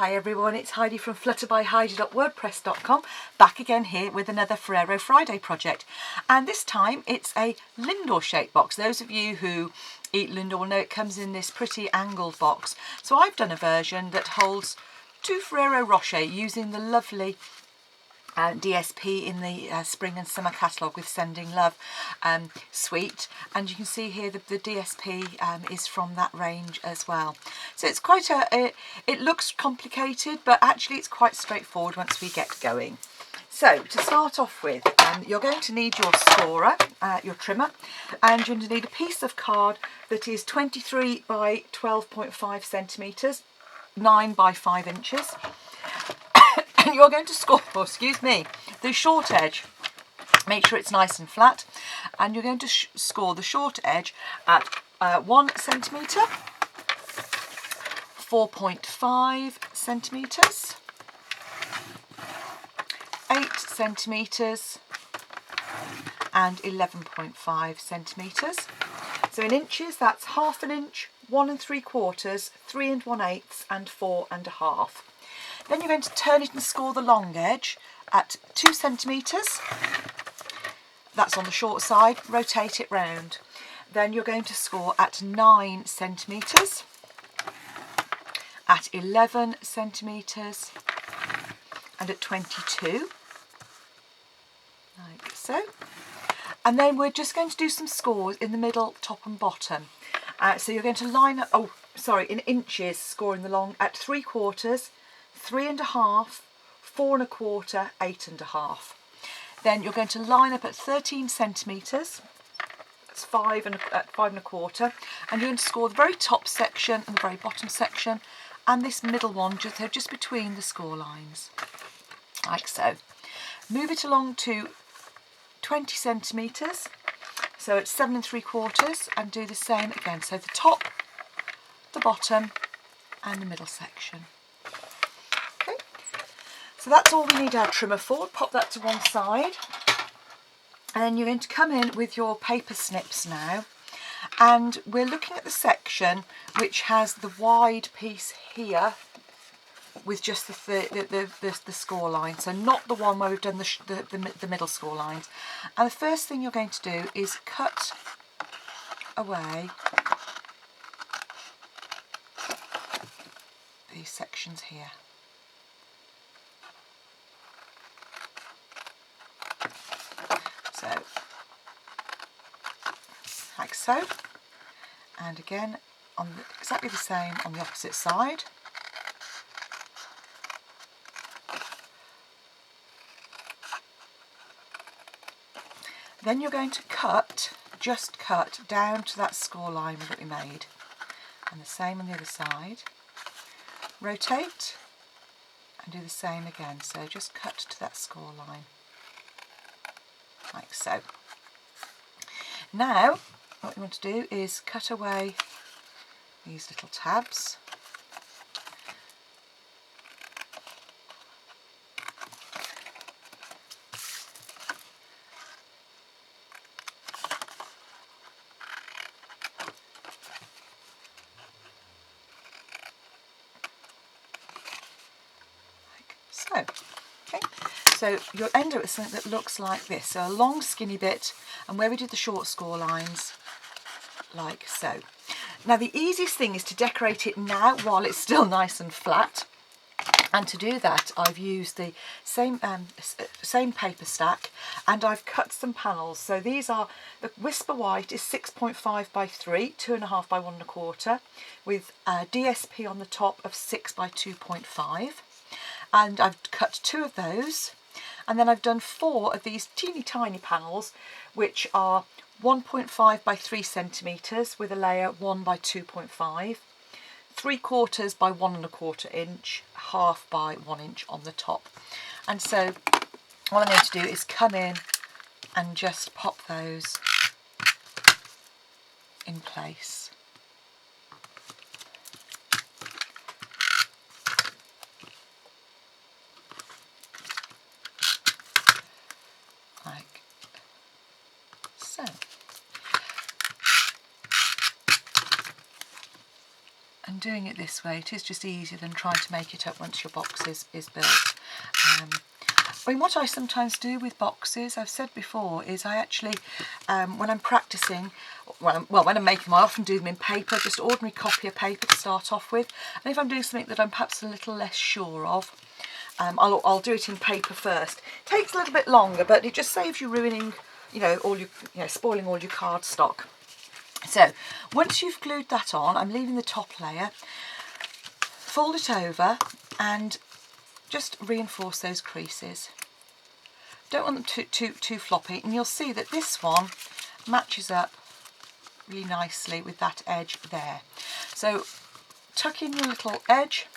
Hi everyone, it's Heidi from flutterbyheidi.wordpress.com, back again here with another Ferrero Friday project. And this time it's a Lindor shaped box. Those of you who eat Lindor will know it comes in this pretty angled box. So I've done a version that holds 2 Ferrero Rocher using the lovely DSP in the spring and summer catalogue with Sending Love suite, and you can see here the DSP is from that range as well. So it's quite it looks complicated, but actually it's quite straightforward once we get going. So to start off with, you're going to need your scorer, your trimmer, and you're going to need a piece of card that is 23 by 12.5 centimetres, 9 by 5 inches. And you're going to score, the short edge. Make sure it's nice and flat. And you're going to score the short edge at 1 centimetre, 4.5 centimetres, 8 centimetres, and 11.5 centimetres. So in inches, that's 1/2 inch, 1 3/4, 3 1/8, and 4 1/2. Then you're going to turn it and score the long edge at 2 centimetres. That's on the short side. Rotate it round. Then you're going to score at 9 centimetres, at 11 centimetres, and at 22, like so. And then we're just going to do some scores in the middle, top and bottom. So you're going to line up, in inches, scoring the long at 3/4, 3 1/2, 4 1/4, 8 1/2. Then you're going to line up at 13 centimetres, that's 5 1/4, and you're going to score the very top section and the very bottom section, and this middle one just between the score lines, like so. Move it along to 20 centimetres, so it's 7 3/4, and do the same again. So the top, the bottom, and the middle section. So that's all we need our trimmer for. Pop that to one side. And then you're going to come in with your paper snips now. And we're looking at the section which has the wide piece here with just the score line. So not the one where we've done the middle score lines. And the first thing you're going to do is cut away these sections here. So, like so, and again exactly the same on the opposite side. Then you're going to just cut down to that score line that we made, and the same on the other side. Rotate and do the same again, so just cut to that score line. Like so. Now what you want to do is cut away these little tabs. Like so. Okay. So you'll end up with something that looks like this. So a long skinny bit, and where we did the short score lines, like so. Now the easiest thing is to decorate it now while it's still nice and flat. And to do that, I've used the same paper stack, and I've cut some panels. So these are, the Whisper White is 6.5 by 3, 2.5 by 1 1/4, with a DSP on the top of 6 by 2.5. And I've cut 2 of those. And then I've done 4 of these teeny tiny panels, which are 1.5 by 3 centimetres with a layer 1 by 2.5, 3/4 by 1 1/4 inch, 1/2 by 1 inch on the top. And so all I'm going to do is come in and just pop those in place. Like so. And doing it this way, it is just easier than trying to make it up once your box is built. I mean, what I sometimes do with boxes, I've said before, is I actually, when I'm practicing, when I'm making them, I often do them in paper, just ordinary copy of paper to start off with. And if I'm doing something that I'm perhaps a little less sure of, I'll do it in paper first. It takes a little bit longer, but it just saves you ruining, spoiling all your cardstock. So once you've glued that on, I'm leaving the top layer, fold it over and just reinforce those creases. Don't want them too floppy, and you'll see that this one matches up really nicely with that edge there. So tuck in your little edge.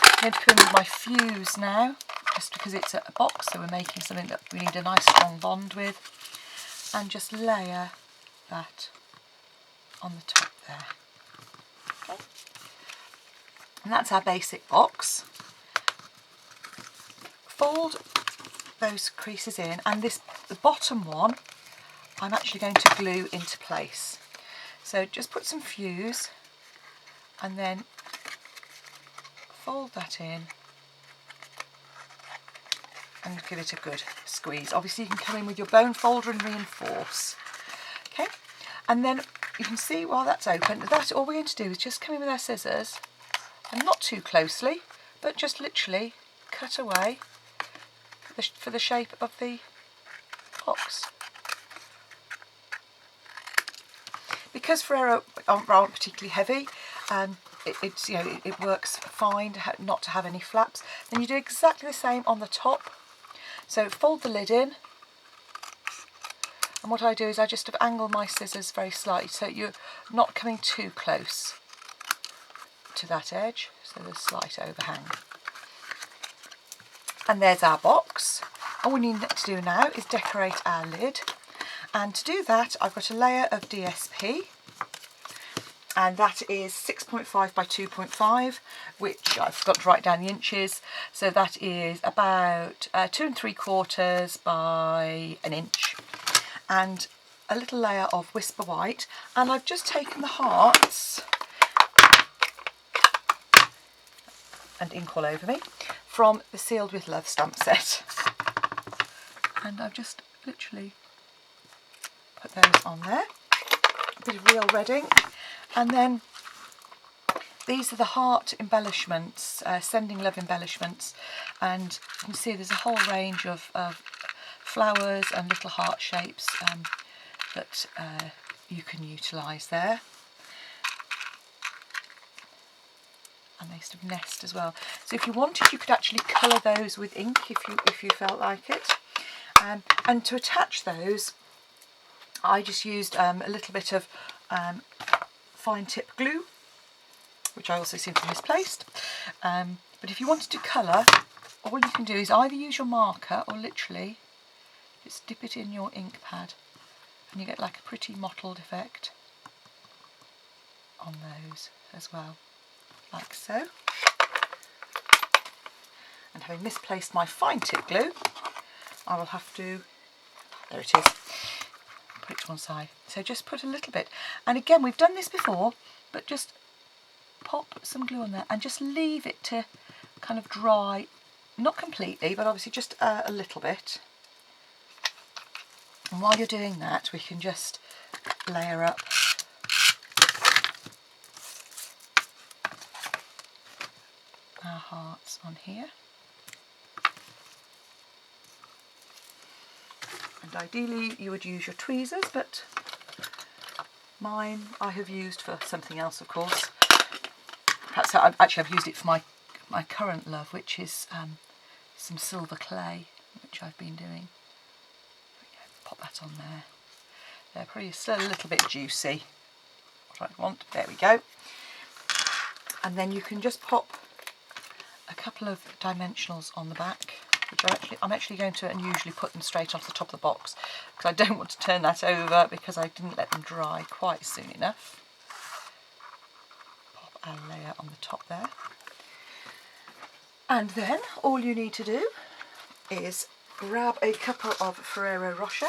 I'm going to come in with my fuse now, just because it's a box, so we're making something that we need a nice strong bond with, and just layer that on the top there. Okay. And that's our basic box. Fold those creases in, and the bottom one I'm actually going to glue into place. So just put some fuse and then fold that in and give it a good squeeze. Obviously you can come in with your bone folder and reinforce. Okay, and then you can see while that's open, that all we're going to do is just come in with our scissors, and not too closely, but just literally cut away for the shape of the box. Because Ferrero aren't particularly heavy, it works fine not to have any flaps. Then you do exactly the same on the top. So fold the lid in, and what I do is I just angle my scissors very slightly so you're not coming too close to that edge, so there's a slight overhang. And there's our box. All we need to do now is decorate our lid, and to do that I've got a layer of DSP, and that is 6.5 by 2.5, which I forgot to write down the inches, so that is about 2 3/4 by an inch, and a little layer of Whisper White, and I've just taken the hearts and ink all over me from the Sealed with Love stamp set, and I've just literally put those on there, a bit of real red ink, and then these are the heart embellishments, Sending Love embellishments, and you can see there's a whole range of flowers and little heart shapes that you can utilise there. And they sort of nest as well. So if you wanted, you could actually colour those with ink if you felt like it. And to attach those, I just used a little bit of fine tip glue, which I also seem to have misplaced. But if you wanted to colour, all you can do is either use your marker or literally just dip it in your ink pad, and you get like a pretty mottled effect on those as well. Like so. And having misplaced my fine tip glue, I will have to, there it is, put it to one side. So just put a little bit, and again we've done this before, but just pop some glue on there and just leave it to kind of dry, not completely, but obviously just a little bit. And while you're doing that, we can just layer up our hearts on here, and ideally you would use your tweezers, but mine I have used for something else, of course. Perhaps I've used it for my current love, which is some silver clay, which I've been doing. Pop that on there. They're probably still a little bit juicy, what I want. There we go. And then you can just pop a couple of dimensionals on the back, which I'm actually going to unusually put them straight off the top of the box, because I don't want to turn that over because I didn't let them dry quite soon enough. Pop a layer on the top there, and then all you need to do is grab a couple of Ferrero Rocher,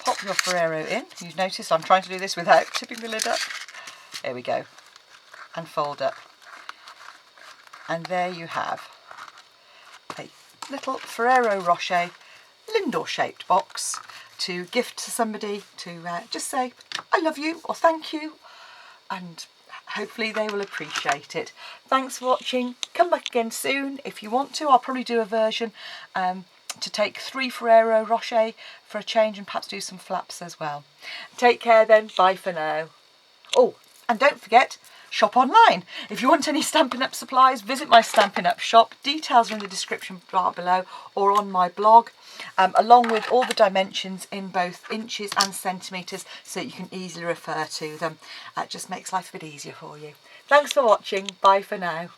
pop pop your Ferrero in. You've noticed I'm trying to do this without tipping the lid up. There we go. And fold up. And there you have a little Ferrero Rocher Lindor shaped box to gift to somebody, to just say I love you or thank you, and hopefully they will appreciate it. Thanks for watching. Come back again soon if you want to. I'll probably do a version to take 3 Ferrero Rocher for a change and perhaps do some flaps as well. Take care then. Bye for now. Oh, and don't forget, shop online. If you want any Stampin' Up supplies, visit my Stampin' Up shop. Details are in the description bar below or on my blog, along with all the dimensions in both inches and centimetres, so you can easily refer to them. It just makes life a bit easier for you. Thanks for watching. Bye for now.